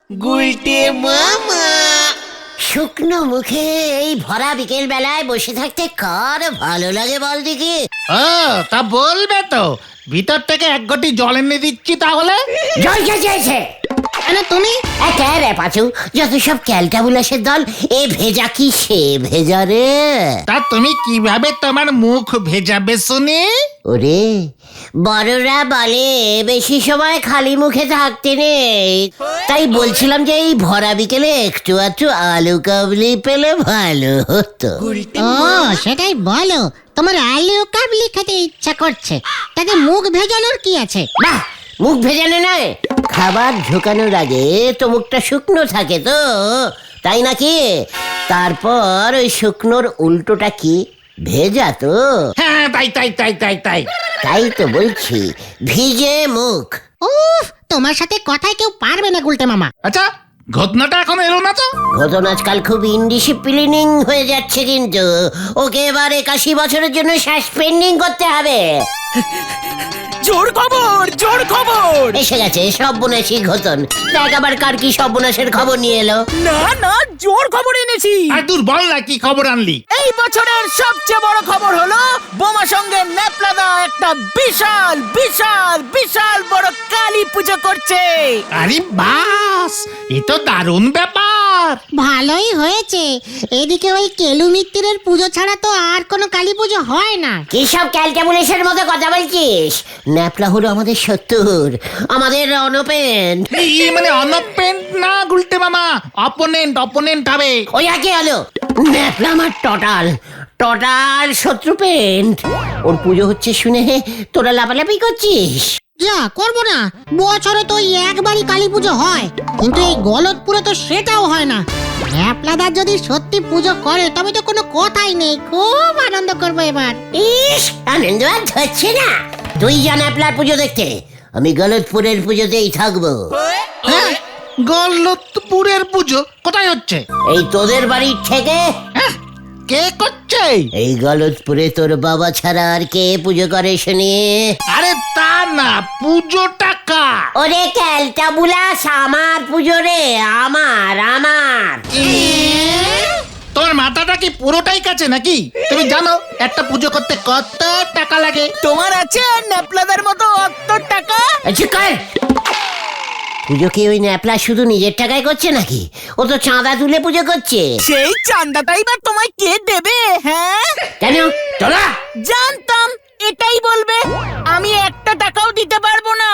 গুলটে মামা। শুকনো মুখে এই ভরা বিকেল বেলায় বসে থাকতে কার ভালো লাগে বল দেখি? ও তা বলবে তো, ভিতর থেকে এক ঘটি জল এনে দিচ্ছি তাহলে। জল কে চেয়েছে? তুমি রে পাচু, যত সব ক্যালটাবুলাসের দল, এ ভেজা কি সে ভেজা রে? তা তুমি কিভাবে তোমার মুখ ভেজাবে শুনি? ওরে, বড়রা বলে বেশি সময় খালি মুখে থাকতে নেই, তাই বলছিলাম যে এই ভরা বিকেলে একটু একটু আলু কাবলি পেলে ভালো হতো। ও সেটাই বলো, তোমার আলু কাবলি খেতে ইচ্ছা করছে, তাতে মুখ ভেজানোর কি আছে? বাহ, মুখ ভেজানো নয়, খাবার ঢোকানোর আগে তো মুখটা শুকনো থাকে তো, তাই নাকি? তারপর ওই শুকনোর উল্টোটা কি? ভেজা তো। হ্যাঁ তাই তাই তাই তাই তাই তাই তো বলছি, ভিজে মুখ। উফ, তোমার সাথে কথায় কেউ পারবে না গুলটে মামা। আচ্ছা, ঘটনাটা এখন এলো না তো? ঘটনা আজকাল খুব ইনডিসিপ্লিনিং হয়ে যাচ্ছে, কিন্তু ওকে এবার 81 বছরের জন্য সাসপেন্ডিং করতে হবে। জোর খবর, জোর খবর। এসে গেছে সর্বনাশী ঘটন। দেখ আবার কার কি সর্বনাশের খবর নিয়ে এলো। না না, জোর খবর এনেছি। আর দূর বল না, কি খবর আনলি? এই বছরের সবচেয়ে বড় খবর হলো বোমা সঙ্গে ন্যাপলাদা একটা বিশাল বিশাল বিশাল বড় কালী পুজো করছে। আরে বাস, এ তো দারুণ ব্যাপার। ভালোই হয়েছে, এদিকে ওই কেলু মিত্তিরের পুজো ছাড়া তো আর কোনো কালী পুজো হয় না। কি সব ক্যালটাবুলেশনের মতো কথা বলছিস? ন্যাপলা হলো আমাদের শত্রুর, আমাদের অনপেন্ট। মানে অনপেন্ট না গুলটে মামা, অপোনেন্ট অপোনেন্ট হবে। ওই আগে হলো ন্যাপলা আমার টোটাল টোটাল শত্রু পেন্ট। ওর পুজো হচ্ছে শুনে তোরা লাফালাফি করছিস? যা করবো না, বছরে তো ওই একবারই কালী পুজো হয়, কিন্তু এই গলতপুরে তো সেটাও হয় না। ন্যাপলাদার যদি সত্যি পুজো করে তবে তো কোনো কথাই নেই, খুব আনন্দ করবো এবার। ইস, আনন্দ আর ধরছে না। তুই যা ন্যাপলার পুজো দেখতে, আমি গলতপুরের পুজোতেই থাকবো। হ্যাঁ, গলতপুরের পুজো কোথায় হচ্ছে? এই তোদের বাড়ির থেকে। হ্যাঁ, কে করছে? এই গলতপুরে তোর বাবা ছাড়া আর কে পুজো করে শুনি? আরে তা না, পুজোটা কার? ওরে ক্যালটাবুলাস, আমার পুজো রে, আমার আমার। তোর মাথাটা কি পুরোটাই কাছে নাকি? তুমি জানো একটা পুজো করতে কত টাকা লাগে? তোমার আছে ন্যাপলাদার মতো অত টাকা? আচ্ছা কর। পুজো কি ওই ন্যাপলা শুধু নিজের টাকায় করছে নাকি? ও তো চাঁদা তুলে পুজো করছে। সেই চাঁদাটাই বা তোমায় কে দেবে? হ্যাঁ, কেন তোরা? জানতাম এটাই বলবে। আমি একটা টাকাও দিতে পারবো না,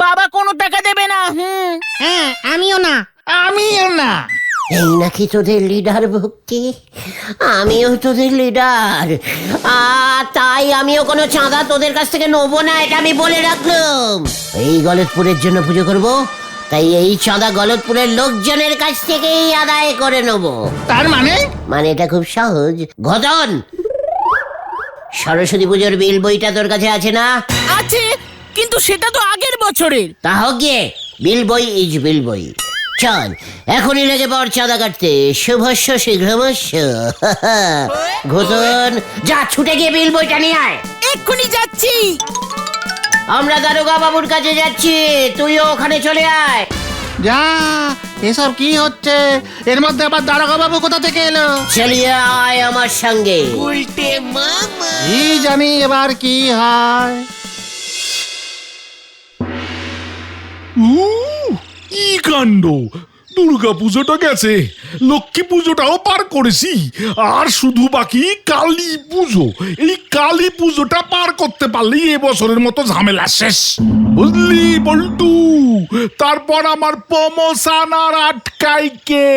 বাবা কোনো টাকা দেবে না। হ্যাঁ, আমিও না। আমিও না। এই নাকি তোদের লিডার ভক্তি? আমিও তোদের লিডার, তাই আমিও কোনো চাঁদা তোদের কাছ থেকে নেবো না, এটা আমি বলে রাখলাম। এই গলতপুরের জন্য পুজো করব, তাই এই চাঁদা গলতপুরের লোকজনের কাছ থেকেই আদায় করে নেব। তার মানে? মানে এটা খুব সহজ ঘটন। সরস্বতী পুজোর বিল বইটা তোর কাছে আছে না? আছে, কিন্তু সেটা তো আগের বছরের। তা হোক গিয়ে, বিল বই ইজ বিল বই। চল এখনই লেগে পড় চাঁদা কাটতে। শুভস্য শীঘ্রমস্য। ঘটন, যা ছুটে গিয়ে বিল বইটা নিয়ে আয়। এক্ষুনি যাচ্ছি। আমরা দারোগা বাবুর কাছে যাচ্ছি, তুইও ওখানে চলে আয়। যা, এসব কি হচ্ছে? এর মধ্যে আবার দারোগা বাবু কোথা থেকে এলো? চলিয়ে আয় আমার সঙ্গে। কি জানি এবার কি হয়। কি কাণ্ড! দুর্গা পুজোটা গেছে, লক্ষ্মী পুজোটাও পার করেছি, আর শুধু বাকি কালী পুজো। এই কালী পুজোটা পার করতে পারলেই এবছরের মতো ঝামেলা শেষ, বুঝলি বল্টু? তারপর আমার প্রমোশন আর আটকাই কে?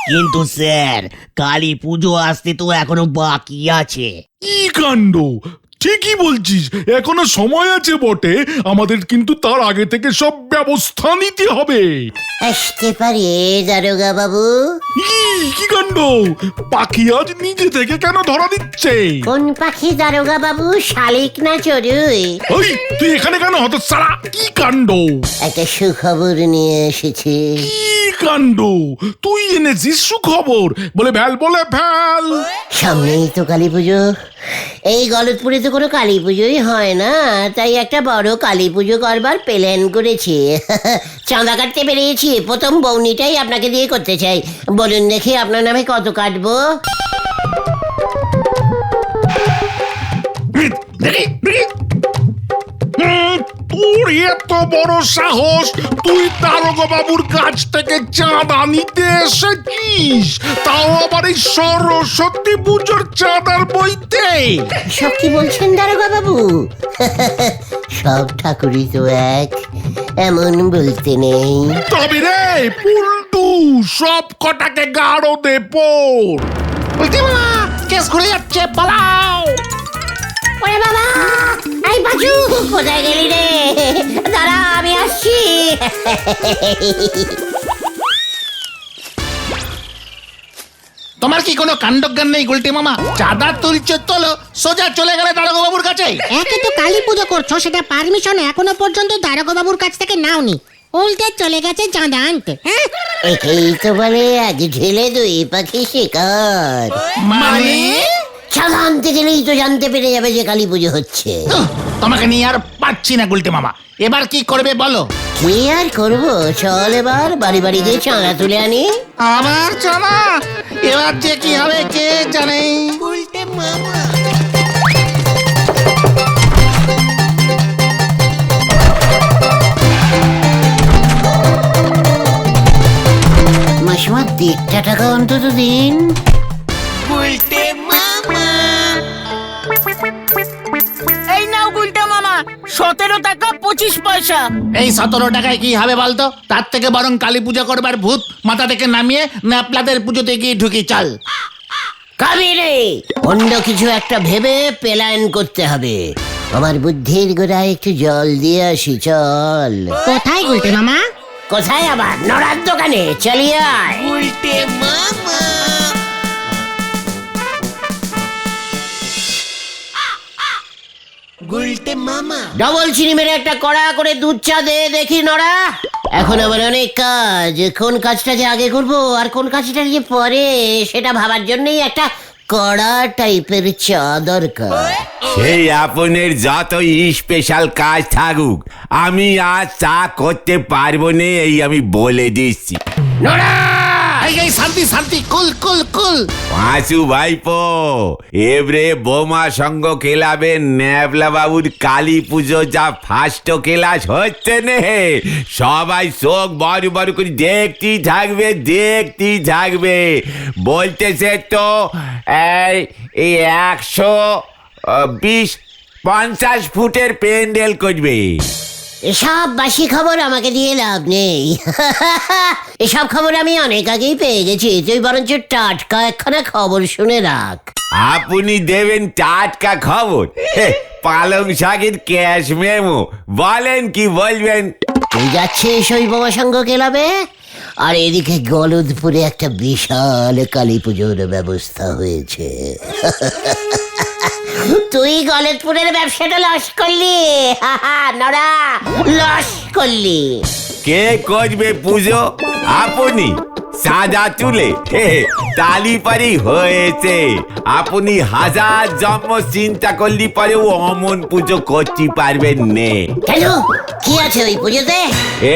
কিন্তু স্যার, কালী পুজো আসতে তো এখনো বাকি আছে। কি কাণ্ড! ঠিকই বলছিস, এখনো সময় আছে বটে, আমাদের কিন্তু তার আগে থেকে সব ব্যবস্থা নিতে হবে। আসতে পারে দারোগা বাবু? কি কাণ্ড! পাখি আজ নিজে থেকে কেন ধরা দিচ্ছে? কোন পাখি দারোগা বাবু, শালিক না চড়ুই? ওই তুই এখানে কেন হতচ্ছাড়া? কি কাণ্ড! একটা সুখবর নিয়ে এসেছি। কি কাণ্ড, তুই এনেছিস সুখবর বলে ভ্যাল বলে ভ্যাল। সামনেই তো কালী পুজো, এই গলতপুরে তো কোনো কালী পুজোই হয় না, তাই একটা বড় কালী পুজো করবার প্ল্যান করেছি। চাঁদা কাটতে বেরিয়েছি, প্রথম বৌনিটাই আপনাকে দিয়ে করতে চাই। বলুন দেখি আপনার নামে কত কাটবো? দেখি দেখি। তোর এত বড় সাহস, তুই দারোগা বাবুর কাছ থেকে চাঁদা নিতে এসেছিস, তাও আবার এই সরস্বতী পুজোর চাঁদার বইতে। সব কি বলছেন দারোগা বাবু? সব ঠাকুরই তো এক, এমন বলতে নেই। তবে রে পুল্টু, সব কটাকে গাড়ো দে পোর। বলছি মামা, কেস ঘুরে যাচ্ছে, পালাও। ওরে বাবা, এই বাজু কোথায় গেলি রে? দাঁড়া, আমি আসছি। তোমার কি কোনো কাণ্ডজ্ঞান নেই গুলটে মামা? চাঁদা তুলছে তোলো, সোজা চলে গেলে দারোগা বাবুর কাছে। একে তো কালী পুজো করছো, সেটা পারমিশন এখনো পর্যন্ত দারোগা বাবুর কাছ থেকে নাওনি, উল্টে চলে গেছে চাঁদা আনতে। হ্যাঁ, একেই তো বলে এক ঢেলে দুই পাখি শিকার। মানে চাঁদা আনতে গেলেই তো জানতে পেরে যাবে যে কালী পুজো হচ্ছে। তোমাকে নিয়ে আর পাচ্ছি না গুলটে মামা, এবার কি করবে বলো? কি আর করবো, চল এবার বাড়ি বাড়ি গিয়ে চাঁদা তুলে আনি। আবার জানা, এবার যে কি হবে কে জানে। মাসিমা 1.5 টাকা অন্তত দিন। এই নাও গুলটা মামা, 17 টাকা 25 পয়সা। এই 17 টাকায় কি হবে বলতো? তার থেকে বরং কালী পূজা করবার ভূত মাথা থেকে নামিয়ে ন্যাপলাদের পুজোতে গিয়ে ঢুকি চল। কাবিরে, অন্য কিছু একটা ভেবে প্ল্যান করতে হবে। আমার বুদ্ধির গোড়ায় একটু জল দিয়ে আসি, চল। কোথায় গুলটে মামা? কোথায় আবার? নড়ার দোকানে, চলিয়ে আয়। ডবল চিনি মেরে একটা কড়া করে দুধ চা দে দেখি নড়া। এখন আমার অনেক কাজ, কোন কাজটা যে আগে করবো আর কোন কাজটা যে পরে সেটা ভাবার জন্যই একটা কড়া টাইপের চা দরকার। সেই আপনের যতই স্পেশাল কাজ থাকুক, আমি আজ চা করতে পারবো না, এই আমি বলে দিচ্ছি। নড়া, এই শান্তি শান্তি, কুল কুল কুল। পাঁচু ভাইপো, এবারে বোমা সঙ্গ খেলাবে ন্যাবলা বাবুর কালী পুজো যা ফার্স্ট ক্লাস হচ্ছে নে, সবাই চোখ বড় বড় করে দেখতেই থাকবে। বলতেছে তো এই 120-50 ফুটের প্যান্ডেল করবে। এসব বাসি খবর আমাকে দিয়ে লাভ নেই। এসব খবর আমি অনেক আগেই পেয়ে গেছি, তুই বরঞ্চ টাটকা একখানা খবর শুনে রাখ। আপনি দেবেন টাটকা খবর? পালং শাকের ক্যাশ মেমো, বলেন কি বলবেন? তুই যাচ্ছিস ওই বোমা সংঘ ক্লাবে, আর এদিকে গলদপুরে একটা বিশাল কালী পুজোর ব্যবস্থা হয়েছে। তুই গলদপুরের ব্যবসাটা লস করলি, নড়া, লস করলি। কে করবে পুজো? আপনি সাদা তুলে তালি পারি হয়েছে। আপনি হাজার জন্ম চিন্তা করলি পরেও অমন পুজো করতে পারবেন নে। কেন, কি আছে ওই পুজোতে?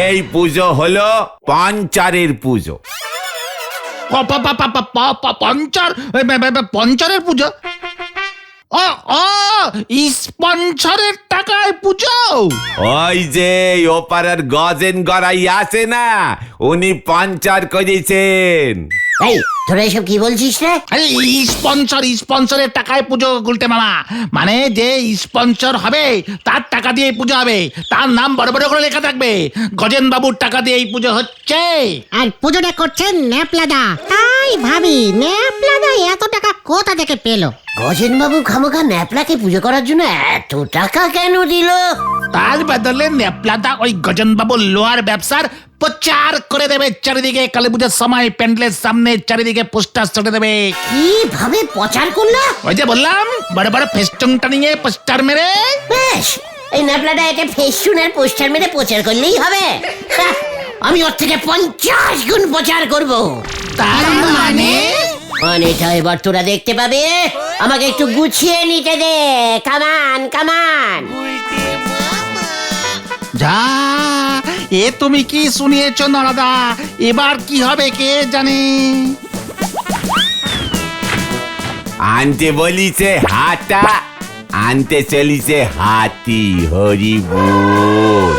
এই পুজো হলো পঞ্চারের পুজো। পঞ্চারের পুজো? ও ও, স্পন্সরের টাকায় পুজো। ওই যে ওপারের গজেন গড়াই আছে না, উনি পঞ্চার করেছেন। এই তোরা এসব কি বলছিস রে? আরে স্পন্সরের টাকায় পুজো গুলটে মামা, মানে যে স্পন্সর হবে তার টাকা দিয়ে পুজো হবে, তার নাম বড় বড় করে লেখা থাকবে, গজেন বাবুর টাকা দিয়ে এই পুজো হচ্ছে। আর পুজোটা করছেন ন্যাপলাদা। তাই ভাবি ন্যাপলাদা এত টাকা কোথা থেকে পেলো? গজেন বাবু খামোখা ন্যাপলাকে পুজো করার জন্য এত টাকা কেন দিল? তার বদলে ন্যাপলাদা ওই গজেন বাবুর লোহার ব্যবসার প্রচার করে দেবে চারিদিকে। কালী পুজোর সময় প্যান্ডেলের সামনে চারিদিকে পোস্টার চড়ে দেবে। কিভাবে প্রচার করলো? ওই যে বললাম, বড় বড় ফেস্টুন টানিয়ে পোস্টার মেরে। বেশ, এই ন্যাপলাটা একটা ফেস্টুনের পোস্টার মেরে প্রচার করলেই হবে। আমি ওর থেকে 50 গুণ প্রচার করব। তার মানে মানেটা এবার তোরা দেখতে পাবে। আমাকে একটু গুছিয়ে নিতে দে। কামান কামান। যা এ তুমি কি শুনিয়েছ নরদা, এবার কি হবে কে জানে। আনতে বলিছে হাটা, আনতে চলিছে হাতি। হরি বল।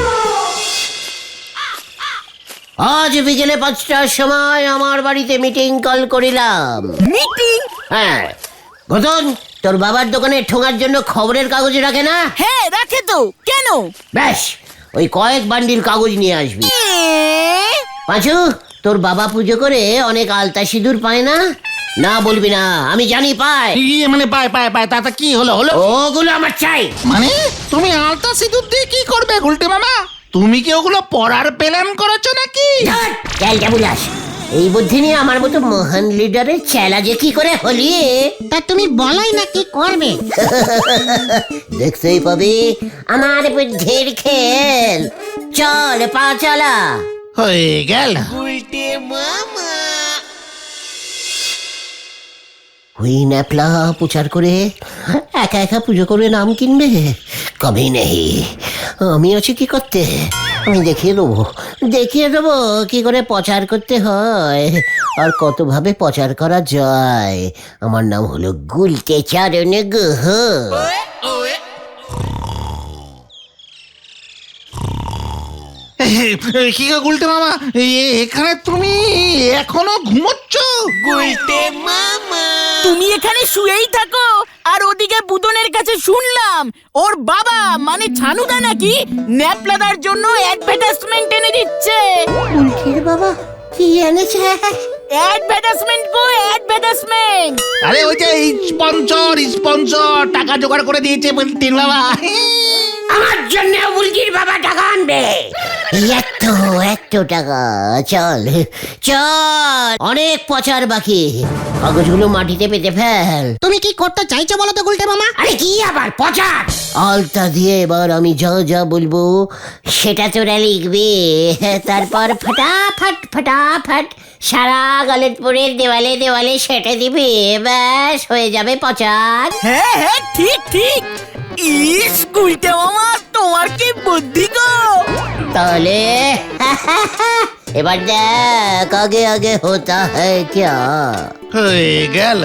আজ বিকেলে 5টার সময় আমার বাড়িতে মিটিং কল করিলাম। মিটিং? হ্যাঁ ঘটন, তোর বাবার দোকানে ঠোঙার জন্য খবরের কাগজ রাখে না? হ্যাঁ রাখে তো, কেন? ব্যাস ওই কয়েক বান্ডিল কাগজ নিয়ে আসবি। পাঁচু, তোর বাবা পুজো করে অনেক আলতা সিঁদুর পায় না? না বলবি না, আমি জানি পায়। ইয়ে মানে পায় পায় পায়, তাতে কি হলো হলো? ওগুলো আমার চাই। মানে তুমি আলতা সিঁদুর দিয়ে কি করবে গুলটে মামা? তুমি কি ওগুলো পড়ার প্ল্যান করেছো নাকি? ক্যালটা বুলাস, এই বুদ্ধি নিয়ে আমার মতো মহান লিডারের চেলা যে কি করে হলি। তা তুমি বলাই না কি করবে। দেখতেই পাবি আমার বুদ্ধির খেল। চল পা চালা। হয়ে গেল। ওই ন্যাপলা প্রচার করে একা একা পুজো করে নাম কিনবে? কবি নেই। আমি আছি কি করতে, আমি দেখিয়ে দেবো কি করে প্রচার করতে হয় আর কত ভাবে প্রচার করা যায়। আমার নাম হলো গুলটে চারণ গুহ। কি গো গুলটে মামা, এখানে তুমি এখনো ঘুমোচ্ছ? তুমি এখানে শুয়েই থাকো, আর ওদিকে বুদনের কাছে শুনলাম ওর বাবা মানে ছানুদা নাকি ন্যাপলাদার জন্য অ্যাডভার্টাইজমেন্ট এনে দিচ্ছে। গুলটির বাবা কি এনেছে? অ্যাডভার্টাইজমেন্ট গো, অ্যাডভার্টাইজমেন্ট। আরে ওই যে স্পন্সর টাকা জোগাড় করে দিয়েছে বুলটির বাবা। আমার জন্য বুলটির বাবা টাকা আনবে? এত টাকা? চল চল, অনেক প্রচার বাকি। কাগজগুলো মাটিতে পেতে ফেল। তুমি কি করতে চাইছো বলো তো গুলটে মামা? আরে কি আবার প্রচার? আলতা দিয়ে এবার আমি যা যা বলবো সেটা তোরা লিখবি। তারপর ফটাফট সারা গলতপুরের দেওয়ালে দেওয়ালে সেটে দিবি। ব্যাস হয়ে যাবে প্রচার। হ্যাঁ হ্যাঁ ঠিক ঠিক। ইস গুলটে মামা, তোমার কি বুদ্ধি গো। তাহলে এবার দেখ আগে আগে হতা হ্যায় ক্যা। হয়ে গেল।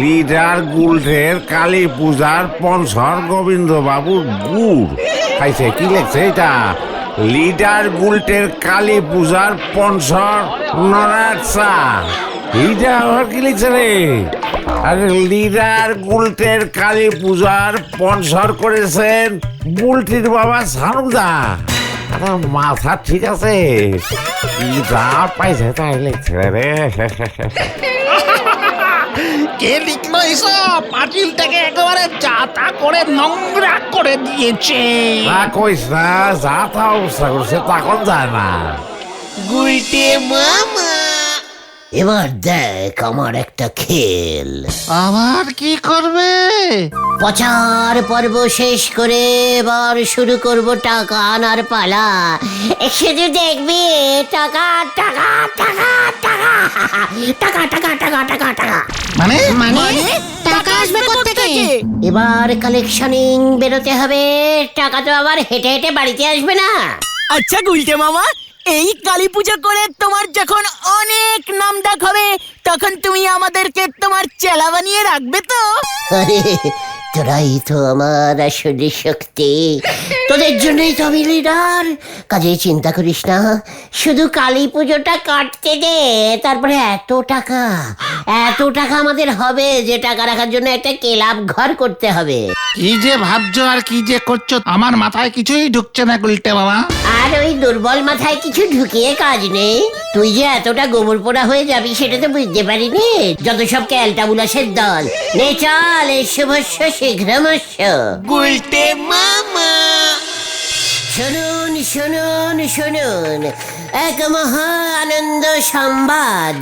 লিডার গুলটের কালী পূজার স্পন্সর গোবিন্দ বাবুর গুড় খাইছে। কি লেখছে এটা? লিডার গুলটের কালী পূজার স্পন্সর নরাজ শাহ। এইটা আবার কি লিখছে রে? আরে লিডার গুলটের কালী পূজার স্পন্সর করেছেন বুলটির বাবা ছানুদা। আরে মাথা ঠিক আছে, কি যা পাইছে তাই লিখছে রে। কে লিখলো এসব? পাঁচিলটাকে একেবারে চাতা করে নোংরা করে দিয়েছে। তা কইস না, যা তা অবস্থা করছে তখন যায় না। এবার দেখ আমার একটা খেল। আবার কি করবে? প্রচার পর্ব শেষ করে এবার শুরু করব টাকা আনার পালা। শুধু দেখবি টাকা টাকা টাকা টাকা টাকা টাকা টাকা টাকা টাকা। মানে মানে টাকা আসবে কোত্থেকে? এবার কালেকশনিং বেরোতে হবে। টাকা তো আবার হেঁটে হেঁটে বাড়িতে আসবে না। আচ্ছা গুলটে মামা, এই কালী পূজা করে তোমার যখন অনেক নাম ডাক হবে তখন তুমি আমাদেরকে তোমার চেলা বানিয়ে রাখবে তো? আরে তোরাই তো আমার আসলে শক্তি, তোদের জন্যই তো আমি লিডার। কাজে চিন্তা করিস না, শুধু কালী পুজোটা কাটতে দে। তারপরে এত টাকা আমাদের হবে যে টাকা রাখার জন্য একটা ক্লাব ঘর করতে হবে। কি যে ভাবছো আর কি যে করছো আমার মাথায় কিছুই ঢুকছে না গুলটে মামা। আর আর ওই দুর্বল মাথায় কিছু ঢুকিয়ে কাজ নেই। তুই যে এতটা গোবর পোড়া হয়ে যাবি সেটা তো বুঝতে পারিনি। যত সব ক্যালটা বুলাসের দল। নে চল, শুভস্য শীঘ্রমস্য। শুনুন শুনুন শুনুন, এক মহা আনন্দ সংবাদ।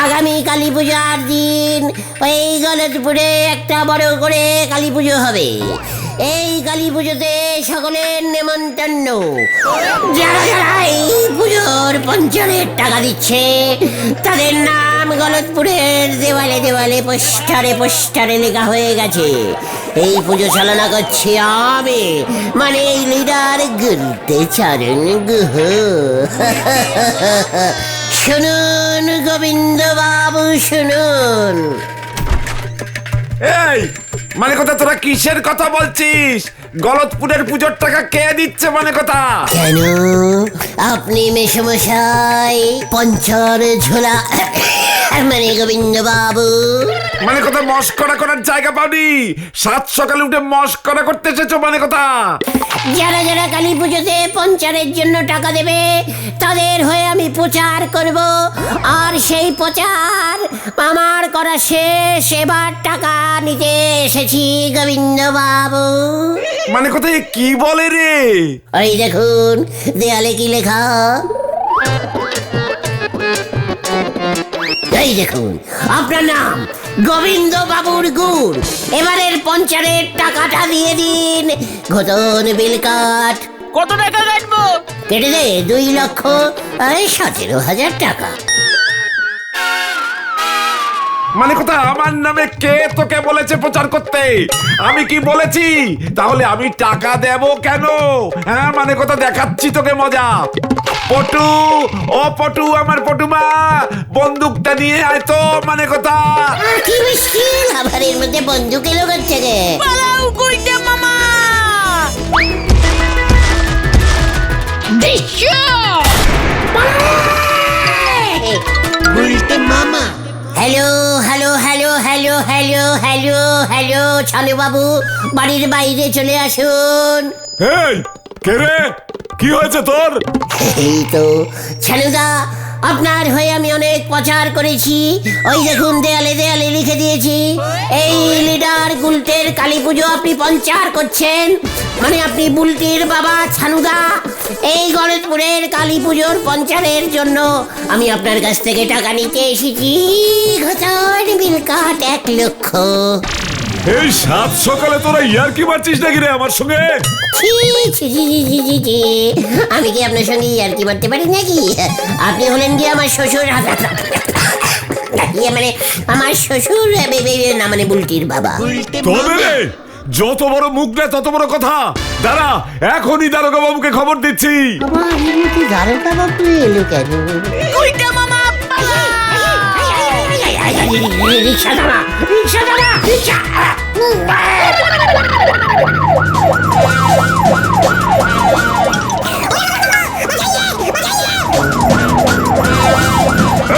আগামী কালী পূজার দিন ওই গলতপুরে একটা বড় করে কালী পুজো হবে। এই কালী পুজোতে সকলের নেমন্তন্ন। যারা যারা এই পুজোর পঞ্চায়েত টাকা দিচ্ছে তাদের নাম গলতপুরের দেওয়ালে দেওয়ালে পোস্টারে পোস্টারে লেখা হয়ে গেছে। এই পুজো চালনা করছি আমি, মানে এই লিডার গুলতে চরণ গুহ। শুনুন গোবিন্দ বাবু শুনুন। এই মানে কথা, তোরা কিসের কথা বলছিস? গলতপুরের পুজোর টাকা কে দিচ্ছে মানে কথা? কেন আপনি মেসমশাই পঞ্চর ঝোলা মানে গোবিন্দ বাবু? মানে কথা মস্করা করার জায়গা পাওনি? সাত সকালে উঠে মস্করা করতে এসেছো মানে কথা? যারা যারা কালী পুজোতে পঞ্চারের জন্য টাকা দেবে তাদের হয়ে আমি প্রচার করব। আর সেই প্রচার আমার করা শেষ। এবার টাকা নিতে এসেছি গোবিন্দ বাবু। মানে কথা কি বলে রে? ওই দেখুন দেয়ালে কি লেখা। এই দেখুন আপনার নাম গোবিন্দ বাবুর গুড়। এবারের পঞ্চারের টাকাটা দিয়ে দিন। ঘটন বিল কাট। কত টাকা কাটবো? কেটে দে 2,17,000 টাকা। মানে কথা আমার নামে কে তোকে বলেছে প্রচার করতে? আমি কি বলেছি? তাহলে আমি টাকা দেব কেন? হ্যাঁ মানে কথা দেখাচ্ছি তোকে মজা। পটু, ও পটু, আমার পটুমা, বন্দুকটা নিয়ে আয় তো। মানে কথা কি মুশকিল, আবার এর মধ্যে বন্দুক এলো করছে রে। পালাও গুলটে মামা। মামা। Hello hello hello hello hello hello hello, Chhanu বাবু বাড়ির বাইরে চলে আসুন। এই কে রে? কি হয়েছে তোর? এই তো ছানুদা, আপনার হয়ে আমি অনেক প্রচার করেছি। ওই দেখুন দেয়ালে দেয়ালে লিখে দিয়েছি, এই লিডার গুলটের কালী পুজো আপনি পঞ্চার করছেন। মানে আপনি বুলটির বাবা ছানুদা। এই গলতপুরের কালী পুজোর পঞ্চারের জন্য আমি আপনার কাছ থেকে টাকা নিতে এসেছি। ঘটন বিল কাট 1 লক্ষ। এই সাত সকালে তোরা ইয়ার্কি মারছিস নাকি রে আমার সঙ্গে? ছি, ছি, ছি, ছি, ছি, ছি, ছি। আমি কি আপনার সঙ্গে ইয়ার্কি মারতে পারি নাকি? আপনি হলেন কি আমার শ্বশুর? মানে আমার শ্বশুর না, মানে বুলটির বাবা। তবে রে, যত বড় মুখ রে তত বড় কথা। দাঁড়া, এখনই দারোগা বাবুকে খবর দিচ্ছি। দারোগা বাবু এলো কেন? গুলটে মামা পালাও। রিক্সা দাঁড়া, রিক্সা দাঁড়া, রিক্সা।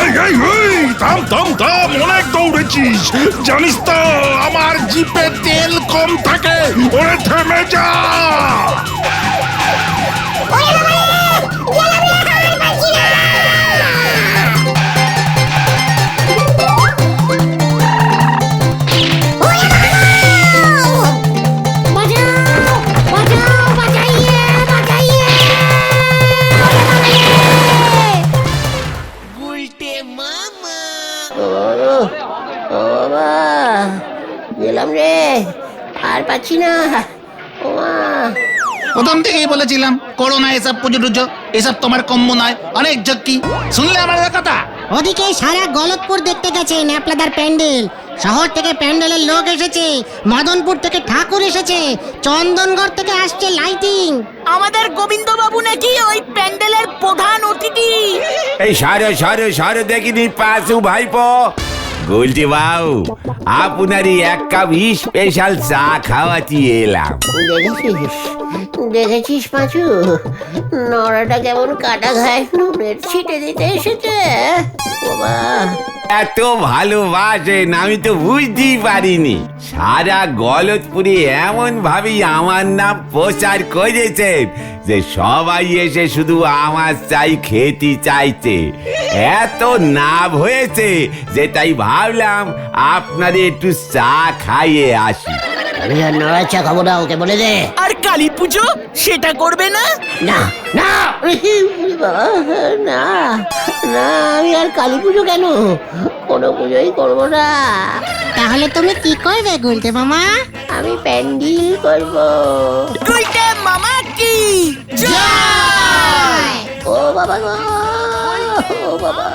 এই এই এই, থাম থাম থাম, অনেক দৌড়েছিস জানিস তো। আমার জিপে তেল কম থাকে। ওরে থেমে যা। গেলাম রে, আর পাচ্ছি না। প্রথম থেকেই বলেছিলাম করো না এসব পুজো টুজো, এসব তোমার কম্য নয়। অনেক ঝক্কি শুনলে আমার কথা। ওদিকে সারা গলতপুর দেখতে গেছে ন্যাপলাদার প্যান্ডেল। শহর থেকে প্যান্ডেলের লোক এসেছে, মদনপুর থেকে ঠাকুর এসেছে, চন্দনগড় থেকে আসছে লাইটিং। আমাদের গোবিন্দ বাবু নাকি ওই প্যান্ডেলের প্রধান অতিথি। এই সারে সারে সারে দেখিনি পাশু ভাইপো। গুলটি বাবু, আপনারই 1 কাপ স্পেশাল চা খাওয়াতে এলাম। দেখেছিস দেখেছিস পাঁচু, নড়াটা কেমন কাটা ঘায় নুনের ছিটে দিতে এসেছে। বাবা, এত ভালোবাসেন আমি তো বুঝতেই পারিনি। সারা গলতপুরে এমন ভাবেই আমার নাম প্রচার করেছেন যে সবাই এসে শুধু আমার চাই খেতে চাইছে। এত নাম হয়েছে যে তাই ভাবলাম আপনাদের একটু চা খাইয়ে আসি। আমি আর নড়ার চা খাবো না, ওকে বলে দে। আর কালী পুজো সেটা করবে না? না না বাবা, না না, আমি আর কালী পুজো কেন, কোনো পুজোই করবো না। তাহলে তুমি কি করবে গুলটে মামা? আমি প্যান্ডেল করবো। গুলটে মামা কি জয়! ও বাবা গো, ও বাবা।